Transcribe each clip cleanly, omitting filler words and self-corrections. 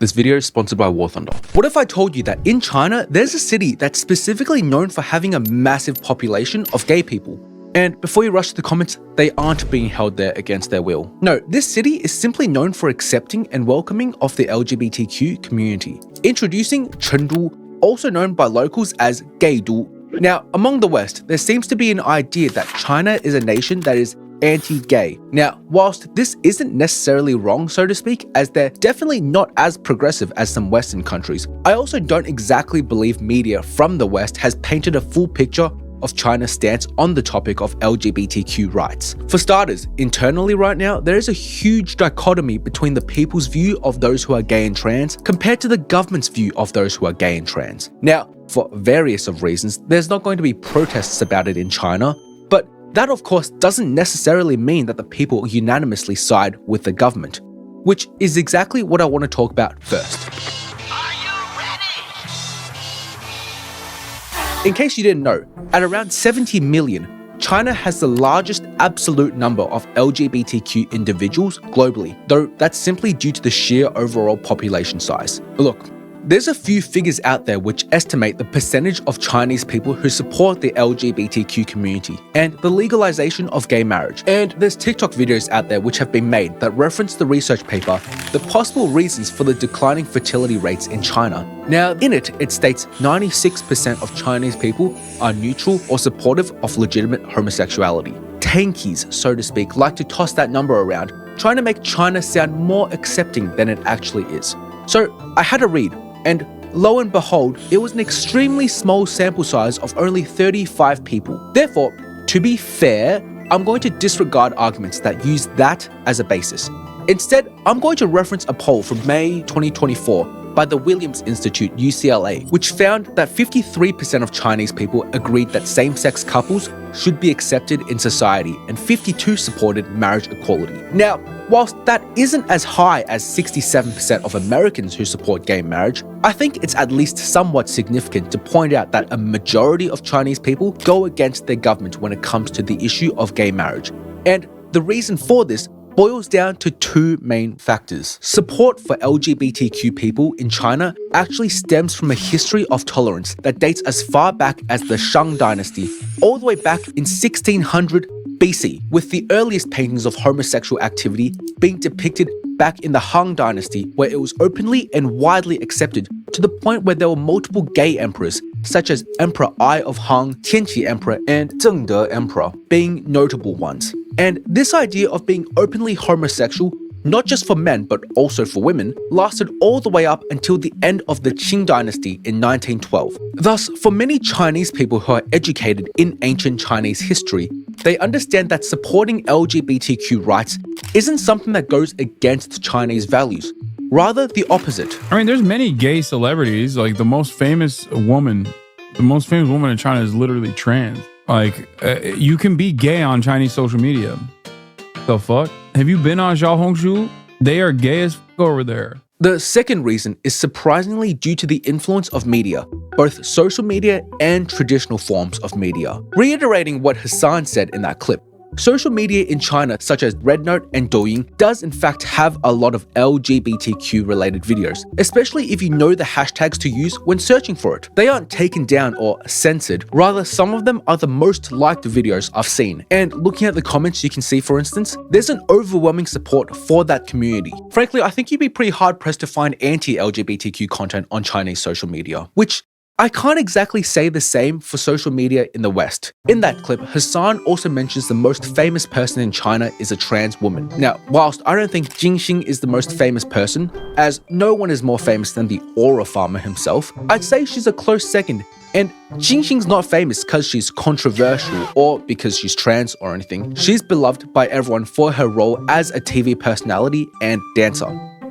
This video is sponsored by War Thunder. What if I told you that in China, there's a city that's specifically known for having a massive population of gay people? And before you rush to the comments, they aren't being held there against their will. No, this city is simply known for accepting and welcoming of the LGBTQ community. Introducing Chengdu, also known by locals as Gaydu. Now, among the West, there seems to be an idea that China is a nation that is anti-gay. Now, whilst this isn't necessarily wrong, so to speak, as they're definitely not as progressive as some Western countries, I also don't exactly believe media from the West has painted a full picture of China's stance on the topic of LGBTQ rights. For starters, internally right now, there is a huge dichotomy between the people's view of those who are gay and trans compared to the government's view of those who are gay and trans. Now, for various of reasons, there's not going to be protests about it in China, but that of course doesn't necessarily mean that the people unanimously side with the government, which is exactly what I want to talk about first. Are you ready? In case you didn't know, at around 70 million, China has the largest absolute number of LGBTQ individuals globally, though that's simply due to the sheer overall population size. Look, there's a few figures out there which estimate the percentage of Chinese people who support the LGBTQ community and the legalization of gay marriage. And there's TikTok videos out there which have been made that reference the research paper, The Possible Reasons for the Declining Fertility Rates in China. Now, in it states 96% of Chinese people are neutral or supportive of legitimate homosexuality. Tankies, so to speak, like to toss that number around, trying to make China sound more accepting than it actually is. So I had a read, and lo and behold, it was an extremely small sample size of only 35 people. Therefore, to be fair, I'm going to disregard arguments that use that as a basis. Instead, I'm going to reference a poll from May 2024 by the Williams Institute, UCLA, which found that 53% of Chinese people agreed that same-sex couples should be accepted in society, and 52% supported marriage equality. Now, whilst that isn't as high as 67% of Americans who support gay marriage, I think it's at least somewhat significant to point out that a majority of Chinese people go against their government when it comes to the issue of gay marriage. And the reason for this boils down to two main factors. Support for LGBTQ people in China actually stems from a history of tolerance that dates as far back as the Shang dynasty, all the way back in 1600 BC, with the earliest paintings of homosexual activity being depicted back in the Han dynasty, where it was openly and widely accepted to the point where there were multiple gay emperors, such as Emperor Ai of Han, Tianqi Emperor, and Zhengde Emperor, being notable ones. And this idea of being openly homosexual, not just for men but also for women, lasted all the way up until the end of the Qing dynasty in 1912. Thus, for many Chinese people who are educated in ancient Chinese history, they understand that supporting LGBTQ rights isn't something that goes against Chinese values, rather the opposite. I mean, there's many gay celebrities. Like the most famous woman in China is literally trans. Like, you can be gay on Chinese social media. The fuck? Have you been on Xiaohongshu? They are gay as fuck over there. The second reason is surprisingly due to the influence of media, both social media and traditional forms of media. Reiterating what Hassan said in that clip, social media in China, such as Red Note and Douyin, does in fact have a lot of LGBTQ related videos, especially if you know the hashtags to use when searching for it. They aren't taken down or censored, rather some of them are the most liked videos I've seen. And looking at the comments, you can see, for instance, there's an overwhelming support for that community. Frankly, I think you'd be pretty hard pressed to find anti-LGBTQ content on Chinese social media, which I can't exactly say the same for social media in the West. In that clip, Hassan also mentions the most famous person in China is a trans woman. Now, whilst I don't think Xing is the most famous person, as no one is more famous than the aura farmer himself, I'd say she's a close second. And Xing's not famous because she's controversial or because she's trans or anything. She's beloved by everyone for her role as a TV personality and dancer,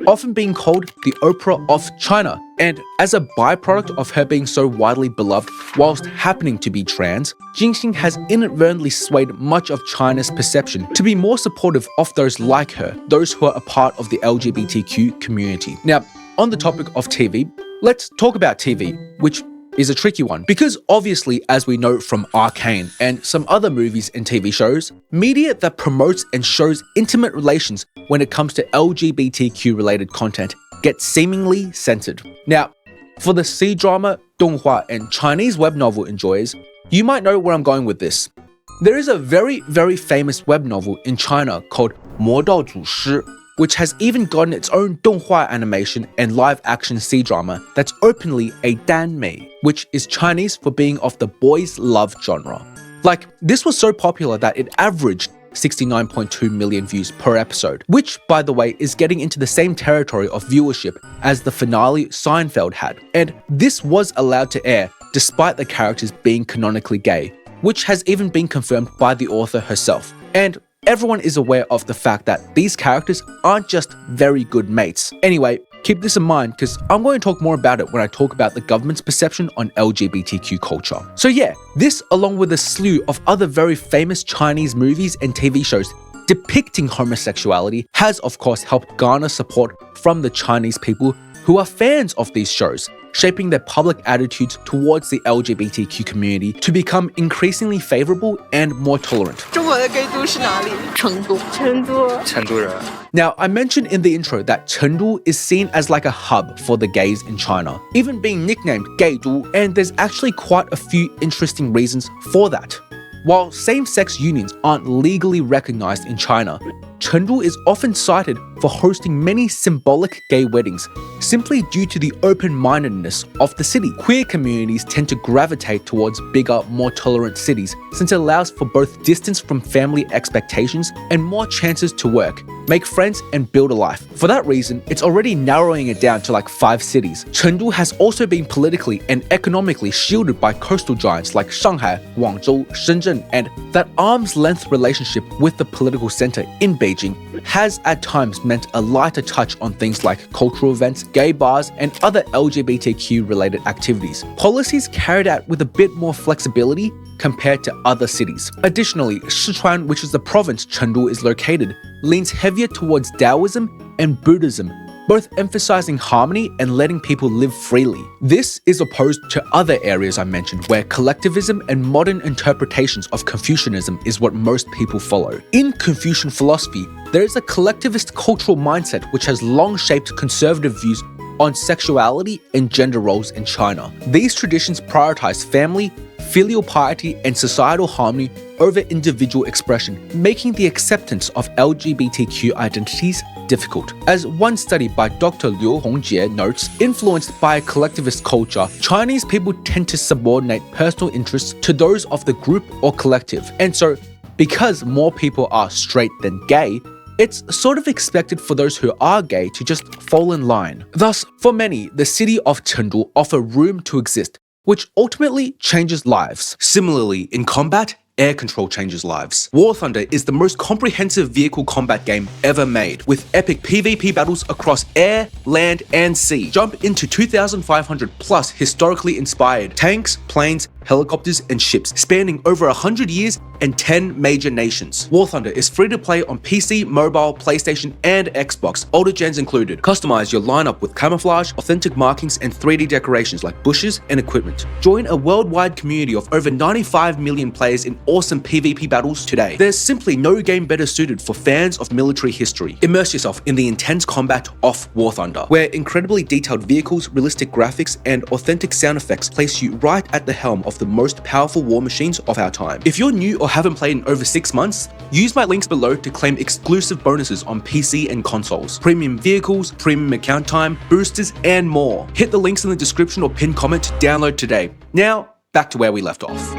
often being called the Oprah of China. And as a byproduct of her being so widely beloved whilst happening to be trans, Xing has inadvertently swayed much of China's perception to be more supportive of those like her, those who are a part of the LGBTQ community. Now, on the topic of TV, let's talk about TV, which is a tricky one because obviously, as we know from Arcane and some other movies and TV shows, media that promotes and shows intimate relations when it comes to LGBTQ related content get seemingly censored. Now, for the C-drama, donghua, and Chinese web novel enjoyers, you might know where I'm going with this. There is a very, very famous web novel in China called 魔道祖师, which has even gotten its own donghua animation and live-action C-drama that's openly a danmei, which is Chinese for being of the boys' love genre. Like, this was so popular that it averaged 69.2 million views per episode, which, by the way, is getting into the same territory of viewership as the finale Seinfeld had. And this was allowed to air despite the characters being canonically gay, which has even been confirmed by the author herself. And everyone is aware of the fact that these characters aren't just very good mates. Anyway, keep this in mind because I'm going to talk more about it when I talk about the government's perception on LGBTQ culture. So yeah, this along with a slew of other very famous Chinese movies and TV shows depicting homosexuality has of course helped garner support from the Chinese people who are fans of these shows, shaping their public attitudes towards the LGBTQ community to become increasingly favorable and more tolerant. 中国的 gay 都是哪里？成都。成都。成都人。 Now, I mentioned in the intro that Chengdu is seen as like a hub for the gays in China, even being nicknamed Gaydu, and there's actually quite a few interesting reasons for that. While same-sex unions aren't legally recognized in China, Chengdu is often cited for hosting many symbolic gay weddings, simply due to the open-mindedness of the city. Queer communities tend to gravitate towards bigger, more tolerant cities, since it allows for both distance from family expectations and more chances to work, make friends, and build a life. For that reason, it's already narrowing it down to like 5 cities. Chengdu has also been politically and economically shielded by coastal giants like Shanghai, Guangzhou, Shenzhen, and that arm's-length relationship with the political center in Beijing has at times meant a lighter touch on things like cultural events, gay bars, and other LGBTQ-related activities. Policies carried out with a bit more flexibility compared to other cities. Additionally, Sichuan, which is the province Chengdu is located, leans heavier towards Taoism and Buddhism, both emphasizing harmony and letting people live freely. This is opposed to other areas I mentioned where collectivism and modern interpretations of Confucianism is what most people follow. In Confucian philosophy, there is a collectivist cultural mindset which has long shaped conservative views on sexuality and gender roles in China. These traditions prioritize family, filial piety, and societal harmony over individual expression, making the acceptance of LGBTQ identities difficult. As one study by Dr. Liu Hongjie notes, influenced by a collectivist culture, Chinese people tend to subordinate personal interests to those of the group or collective. And so, because more people are straight than gay, it's sort of expected for those who are gay to just fall in line. Thus, for many, the city of Chengdu offers room to exist, which ultimately changes lives. Similarly, in combat, air control changes lives. War Thunder is the most comprehensive vehicle combat game ever made, with epic PvP battles across air, land, and sea. Jump into 2,500 plus historically inspired tanks, planes, helicopters, and ships, spanning over 100 years and 10 major nations. War Thunder is free to play on PC, mobile, PlayStation, and Xbox, older gens included. Customize your lineup with camouflage, authentic markings, and 3D decorations like bushes and equipment. Join a worldwide community of over 95 million players in awesome PvP battles today. There's simply no game better suited for fans of military history. Immerse yourself in the intense combat of War Thunder, where incredibly detailed vehicles, realistic graphics, and authentic sound effects place you right at the helm of the most powerful war machines of our time. If you're new or haven't played in over 6 months, use my links below to claim exclusive bonuses on PC and consoles, premium vehicles, premium account time, boosters, and more. Hit the links in the description or pinned comment to download today. Now, back to where we left off.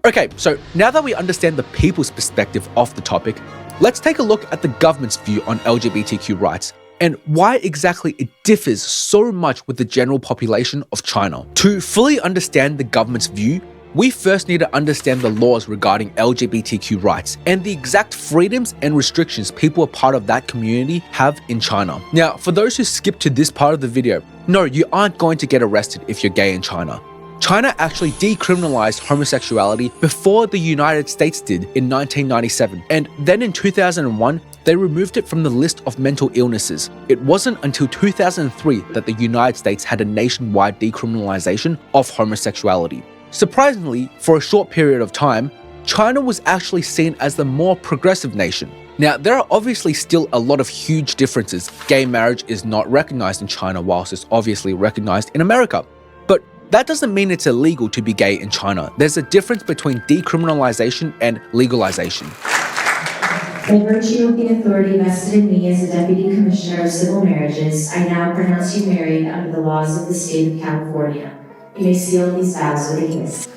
Okay, so now that we understand the people's perspective of the topic, let's take a look at the government's view on LGBTQ rights and why exactly it differs so much with the general population of China. To fully understand the government's view, we first need to understand the laws regarding LGBTQ rights and the exact freedoms and restrictions people a part of that community have in China. Now, for those who skip to this part of the video, no, you aren't going to get arrested if you're gay in China. China actually decriminalized homosexuality before the United States did in 1997, and then in 2001, they removed it from the list of mental illnesses. It wasn't until 2003 that the United States had a nationwide decriminalization of homosexuality. Surprisingly, for a short period of time, China was actually seen as the more progressive nation. Now, there are obviously still a lot of huge differences. Gay marriage is not recognized in China whilst it's obviously recognized in America. But that doesn't mean it's illegal to be gay in China. There's a difference between decriminalization and legalization. By virtue of the authority vested in me as the Deputy Commissioner of Civil Marriages, I now pronounce you married under the laws of the state of California. You may seal these vows with a kiss.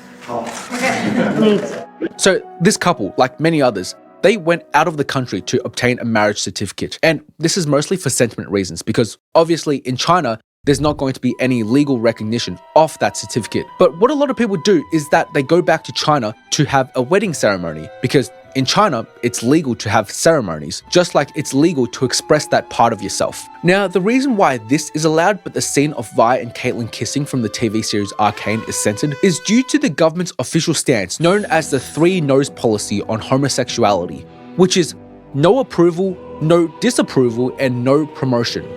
So this couple, like many others, they went out of the country to obtain a marriage certificate. And this is mostly for sentiment reasons because obviously in China, there's not going to be any legal recognition of that certificate. But what a lot of people do is that they go back to China to have a wedding ceremony because in China, it's legal to have ceremonies, just like it's legal to express that part of yourself. Now, the reason why this is allowed but the scene of Vi and Caitlyn kissing from the TV series Arcane is censored is due to the government's official stance known as the 3 No's policy on homosexuality, which is no approval, no disapproval, and no promotion.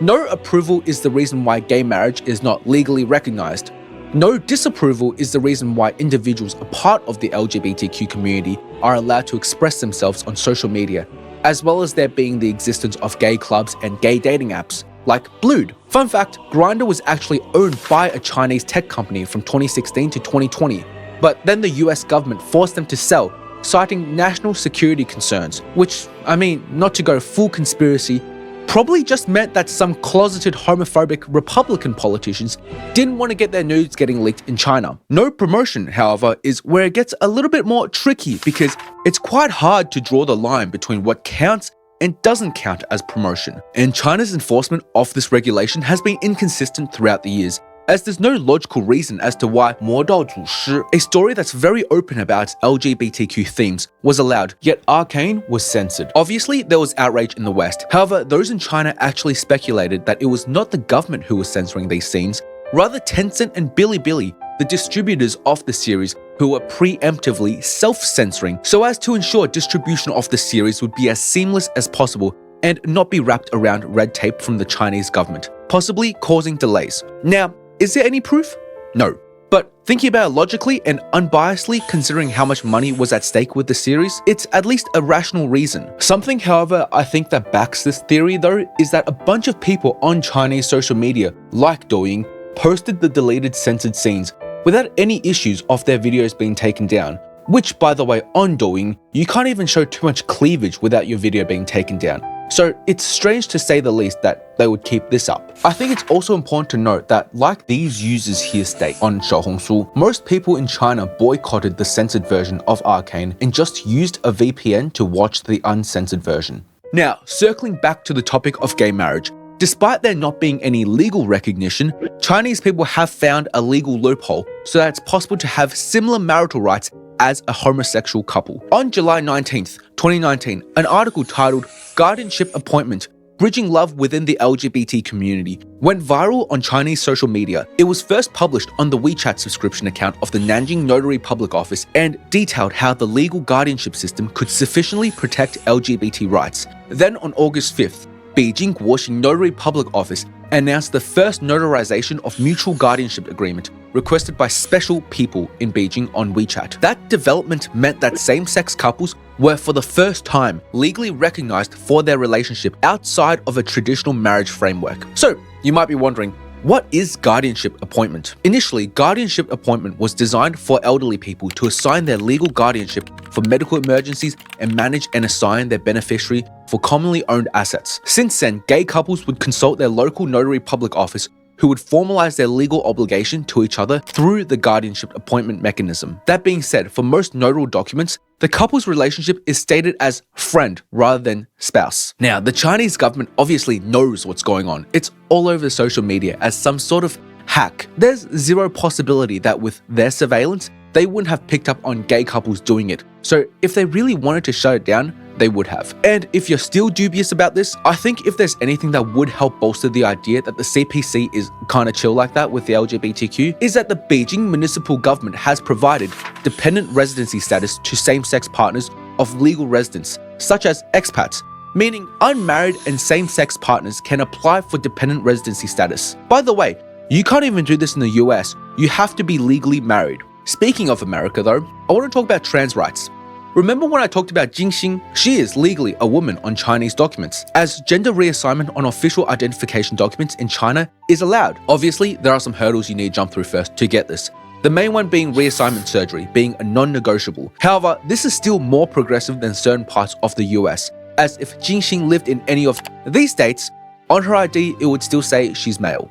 No approval is the reason why gay marriage is not legally recognized. No disapproval is the reason why individuals a part of the LGBTQ community are allowed to express themselves on social media, as well as there being the existence of gay clubs and gay dating apps, like Blued. Fun fact, Grindr was actually owned by a Chinese tech company from 2016 to 2020, but then the US government forced them to sell, citing national security concerns, which, I mean, not to go full conspiracy, probably just meant that some closeted homophobic Republican politicians didn't want to get their nudes getting leaked in China. No promotion, however, is where it gets a little bit more tricky because it's quite hard to draw the line between what counts and doesn't count as promotion. And China's enforcement of this regulation has been inconsistent throughout the years, as there's no logical reason as to why 魔道祖师, a story that's very open about its LGBTQ themes, was allowed, yet Arcane was censored. Obviously, there was outrage in the West. However, those in China actually speculated that it was not the government who was censoring these scenes, rather Tencent and Bilibili, the distributors of the series, who were preemptively self-censoring so as to ensure distribution of the series would be as seamless as possible and not be wrapped around red tape from the Chinese government, possibly causing delays. Now, is there any proof? No. But thinking about it logically and unbiasedly, considering how much money was at stake with the series, it's at least a rational reason. Something, however, I think that backs this theory though, is that a bunch of people on Chinese social media, like Douyin, posted the deleted censored scenes without any issues of their videos being taken down. Which, by the way, on Douyin, you can't even show too much cleavage without your video being taken down. So it's strange to say the least that they would keep this up. I think it's also important to note that, like these users here state on Xiaohongshu, most people in China boycotted the censored version of Arcane and just used a VPN to watch the uncensored version. Now, circling back to the topic of gay marriage, despite there not being any legal recognition, Chinese people have found a legal loophole so that it's possible to have similar marital rights as a homosexual couple. On July 19th, 2019, an article titled Guardianship Appointment, Bridging Love Within the LGBT Community went viral on Chinese social media. It was first published on the WeChat subscription account of the Nanjing Notary Public Office and detailed how the legal guardianship system could sufficiently protect LGBT rights. Then on August 5th, Beijing Guoxing Notary Public Office announced the first notarization of mutual guardianship agreement requested by special people in Beijing on WeChat. That development meant that same-sex couples were for the first time legally recognized for their relationship outside of a traditional marriage framework. So, you might be wondering, what is guardianship appointment? Initially, guardianship appointment was designed for elderly people to assign their legal guardianship for medical emergencies and manage and assign their beneficiary for commonly owned assets. Since then, gay couples would consult their local notary public office who would formalize their legal obligation to each other through the guardianship appointment mechanism. That being said, for most notarial documents, the couple's relationship is stated as friend rather than spouse. Now, the Chinese government obviously knows what's going on. It's all over social media as some sort of hack. There's zero possibility that with their surveillance, they wouldn't have picked up on gay couples doing it. So if they really wanted to shut it down, they would have. And if you're still dubious about this, I think if there's anything that would help bolster the idea that the CPC is kind of chill like that with the LGBTQ, is that the Beijing municipal government has provided dependent residency status to same-sex partners of legal residence, such as expats, meaning unmarried and same-sex partners can apply for dependent residency status. By the way, you can't even do this in the US, you have to be legally married. Speaking of America though, I want to talk about trans rights. Remember when I talked about xing? She is legally a woman on Chinese documents, as gender reassignment on official identification documents in China is allowed. Obviously, there are some hurdles you need to jump through first to get this. The main one being reassignment surgery, being a non-negotiable. However, this is still more progressive than certain parts of the US, as if xing lived in any of these states, on her ID it would still say she's male.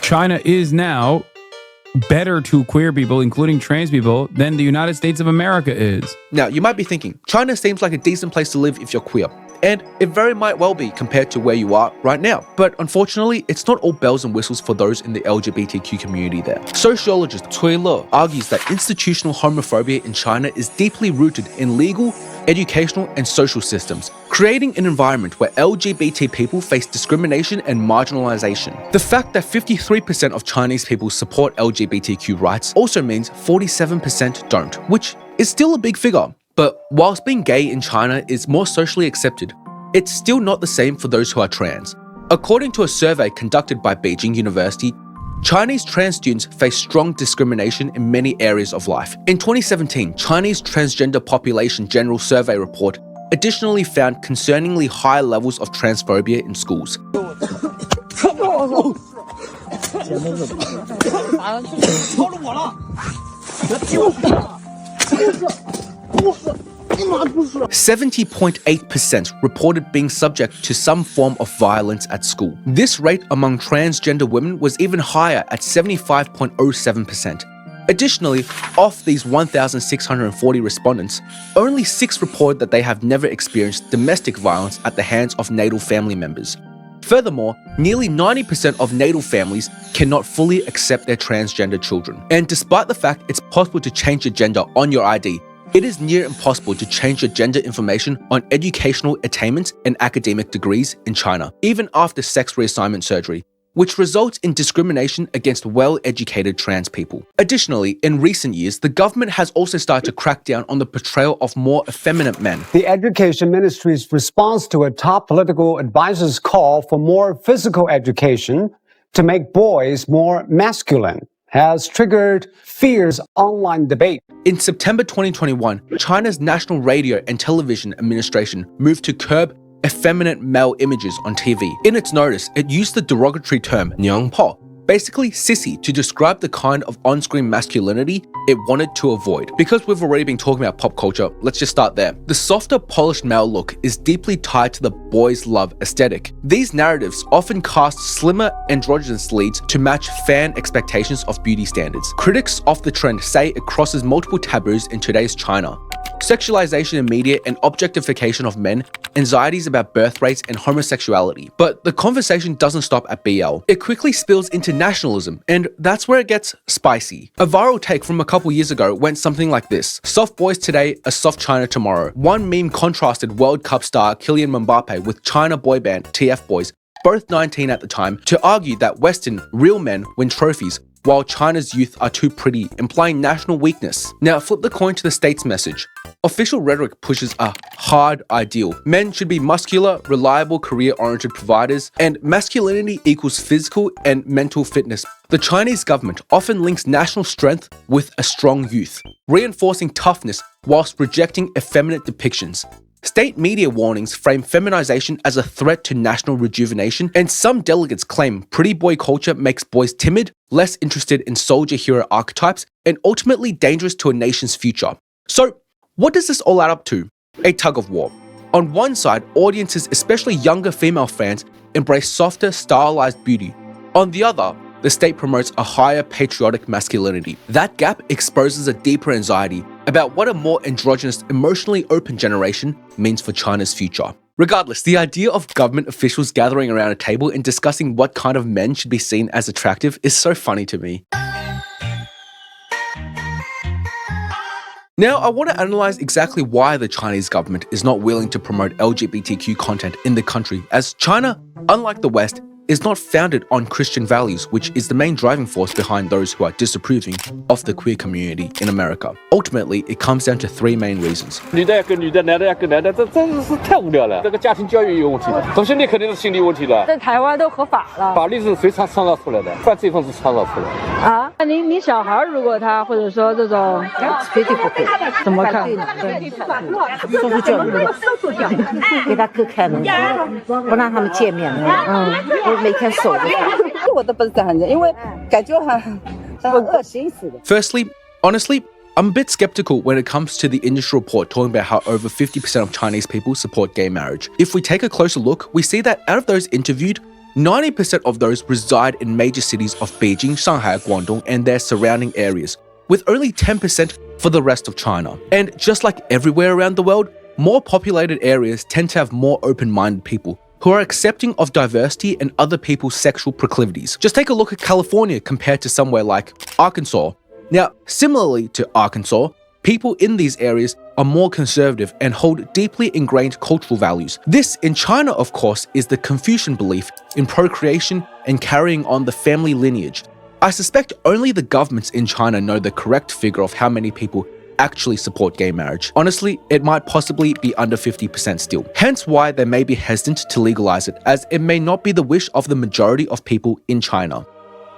China is now better to queer people, including trans people, than the United States of America is. Now, you might be thinking, China seems like a decent place to live if you're queer. And it very might well be compared to where you are right now. But unfortunately, it's not all bells and whistles for those in the LGBTQ community there. Sociologist Cui Le argues that institutional homophobia in China is deeply rooted in legal, educational, and social systems, creating an environment where LGBT people face discrimination and marginalization. The fact that 53% of Chinese people support LGBTQ rights also means 47% don't, which is still a big figure. But whilst being gay in China is more socially accepted, it's still not the same for those who are trans. According to a survey conducted by Beijing University, Chinese trans students face strong discrimination in many areas of life. In 2017, Chinese Transgender Population General Survey Report additionally found concerningly high levels of transphobia in schools. "70.8% reported being subject to some form of violence at school. This rate among transgender women was even higher at 75.07%. Additionally, of these 1,640 respondents, only 6 reported that they have never experienced domestic violence at the hands of natal family members. Furthermore, nearly 90% of natal families cannot fully accept their transgender children. And despite the fact it's possible to change your gender on your ID, it is near impossible to change your gender information on educational attainments and academic degrees in China, even after sex reassignment surgery, which results in discrimination against well-educated trans people. Additionally, in recent years, the government has also started to crack down on the portrayal of more effeminate men. The Education Ministry's response to a top political advisor's call for more physical education to make boys more masculine has triggered fierce online debate. In September 2021, China's National Radio and Television Administration moved to curb effeminate male images on TV. In its notice, it used the derogatory term "niangpo," basically sissy, to describe the kind of on-screen masculinity it wanted to avoid. Because we've already been talking about pop culture, let's just start there. The softer, polished male look is deeply tied to the boys' love aesthetic. These narratives often cast slimmer, androgynous leads to match fan expectations of beauty standards. Critics of the trend say it crosses multiple taboos in today's China. Sexualization in media and objectification of men, anxieties about birth rates and homosexuality. But the conversation doesn't stop at BL. It quickly spills into nationalism, and that's where it gets spicy. A viral take from a couple years ago went something like this: "Soft boys today, a soft China tomorrow." One meme contrasted World Cup star Kylian Mbappe with China boy band tfboys, both 19 at the time, to argue that Western real men win trophies, while China's youth are too pretty, implying national weakness. Now flip the coin to the state's message. Official rhetoric pushes a hard ideal. Men should be muscular, reliable, career-oriented providers, and masculinity equals physical and mental fitness. The Chinese government often links national strength with a strong youth, reinforcing toughness whilst rejecting effeminate depictions. State media warnings frame feminization as a threat to national rejuvenation, and some delegates claim pretty boy culture makes boys timid, less interested in soldier hero archetypes, and ultimately dangerous to a nation's future. So, what does this all add up to? A tug of war. On one side, audiences, especially younger female fans, embrace softer, stylized beauty. On the other, the state promotes a higher patriotic masculinity. That gap exposes a deeper anxiety about what a more androgynous, emotionally open generation means for China's future. Regardless, the idea of government officials gathering around a table and discussing what kind of men should be seen as attractive is so funny to me. Now, I want to analyze exactly why the Chinese government is not willing to promote LGBTQ content in the country, as China, unlike the West, is not founded on Christian values, which is the main driving force behind those who are disapproving of the queer community in America. Ultimately, it comes down to three main reasons. 女的要跟女的，男的要跟男的，这真是太无聊了。这个家庭教育有问题，同性恋肯定是心理问题了。在台湾都合法了，法律是谁创造出来的？犯罪分子创造出来的。啊？你小孩如果他或者说这种，绝对不会，怎么看？收受教育的，给他割开门，不让他们见面。我每天守着他。我都不是这样子，因为感觉很恶心似的。Firstly, honestly, I'm a bit skeptical when it comes to the industry report talking about how over 50% of Chinese people support gay marriage. If we take a closer look, we see that out of those interviewed, 90% of those reside in major cities of Beijing, Shanghai, Guangdong, and their surrounding areas, with only 10% for the rest of China. And just like everywhere around the world, more populated areas tend to have more open-minded people who are accepting of diversity and other people's sexual proclivities. Just take a look at California compared to somewhere like Arkansas. Now, similarly to Arkansas, people in these areas are more conservative and hold deeply ingrained cultural values. This, in China, of course, is the Confucian belief in procreation and carrying on the family lineage. I suspect only the governments in China know the correct figure of how many people actually support gay marriage. Honestly, it might possibly be under 50% still. Hence why they may be hesitant to legalize it, as it may not be the wish of the majority of people in China.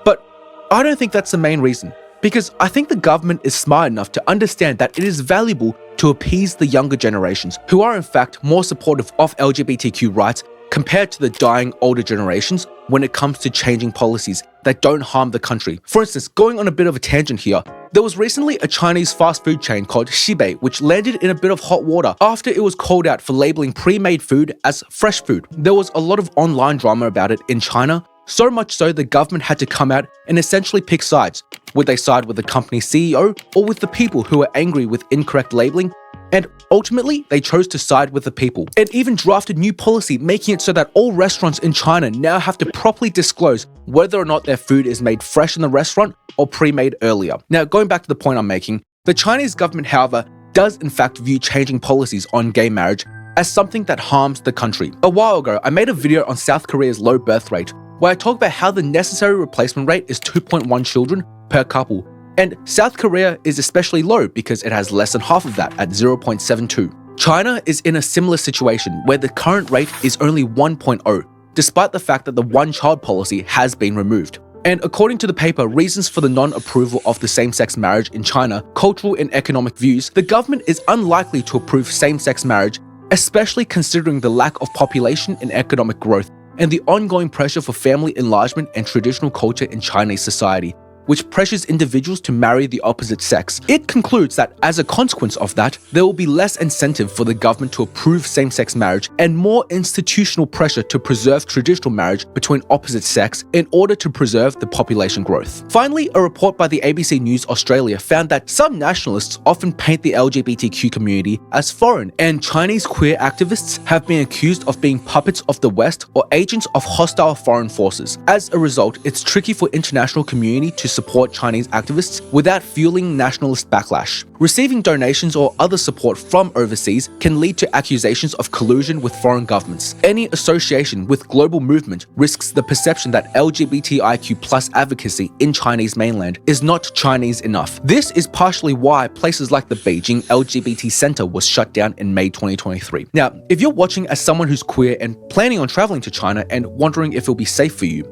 But I don't think that's the main reason, because I think the government is smart enough to understand that it is valuable to appease the younger generations, who are in fact more supportive of LGBTQ rights compared to the dying older generations when it comes to changing policies that don't harm the country. For instance, going on a bit of a tangent here, there was recently a Chinese fast food chain called Xibei which landed in a bit of hot water after it was called out for labeling pre-made food as fresh food. There was a lot of online drama about it in China, so much so the government had to come out and essentially pick sides. Would they side with the company's CEO or with the people who were angry with incorrect labeling? And ultimately, they chose to side with the people, and even drafted new policy making it so that all restaurants in China now have to properly disclose whether or not their food is made fresh in the restaurant or pre-made earlier. Now, going back to the point I'm making, the Chinese government, however, does in fact view changing policies on gay marriage as something that harms the country. A while ago, I made a video on South Korea's low birth rate, where I talk about how the necessary replacement rate is 2.1 children per couple. And South Korea is especially low because it has less than half of that at 0.72. China is in a similar situation where the current rate is only 1.0, despite the fact that the one-child policy has been removed. And according to the paper, Reasons for the Non-Approval of the Same-Sex Marriage in China, Cultural and Economic Views, the government is unlikely to approve same-sex marriage, especially considering the lack of population and economic growth and the ongoing pressure for family enlargement and traditional culture in Chinese society, which pressures individuals to marry the opposite sex. It concludes that as a consequence of that, there will be less incentive for the government to approve same-sex marriage and more institutional pressure to preserve traditional marriage between opposite sex in order to preserve the population growth. Finally, a report by the ABC News Australia found that some nationalists often paint the LGBTQ community as foreign, and Chinese queer activists have been accused of being puppets of the West or agents of hostile foreign forces. As a result, it's tricky for international community to support Chinese activists without fueling nationalist backlash. Receiving donations or other support from overseas can lead to accusations of collusion with foreign governments. Any association with global movement risks the perception that LGBTIQ+ advocacy in Chinese mainland is not Chinese enough. This is partially why places like the Beijing LGBT Center was shut down in May 2023. Now, if you're watching as someone who's queer and planning on traveling to China and wondering if it'll be safe for you,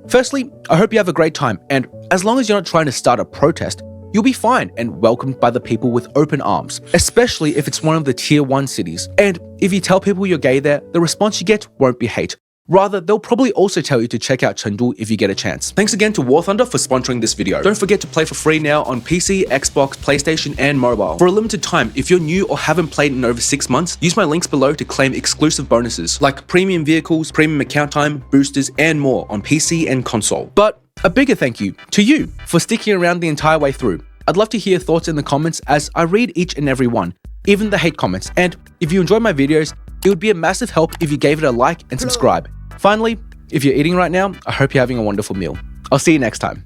firstly, I hope you have a great time, and as long as you're not trying to start a protest, you'll be fine and welcomed by the people with open arms, especially if it's one of the tier 1 cities. And if you tell people you're gay there, the response you get won't be hate. Rather, they'll probably also tell you to check out Chengdu if you get a chance. Thanks again to War Thunder for sponsoring this video. Don't forget to play for free now on PC, Xbox, PlayStation, and mobile. For a limited time, if you're new or haven't played in over 6 months, use my links below to claim exclusive bonuses like premium vehicles, premium account time, boosters, and more on PC and console. But a bigger thank you to you for sticking around the entire way through. I'd love to hear your thoughts in the comments as I read each and every one, even the hate comments. And if you enjoy my videos, it would be a massive help if you gave it a like and subscribe. Finally, if you're eating right now, I hope you're having a wonderful meal. I'll see you next time.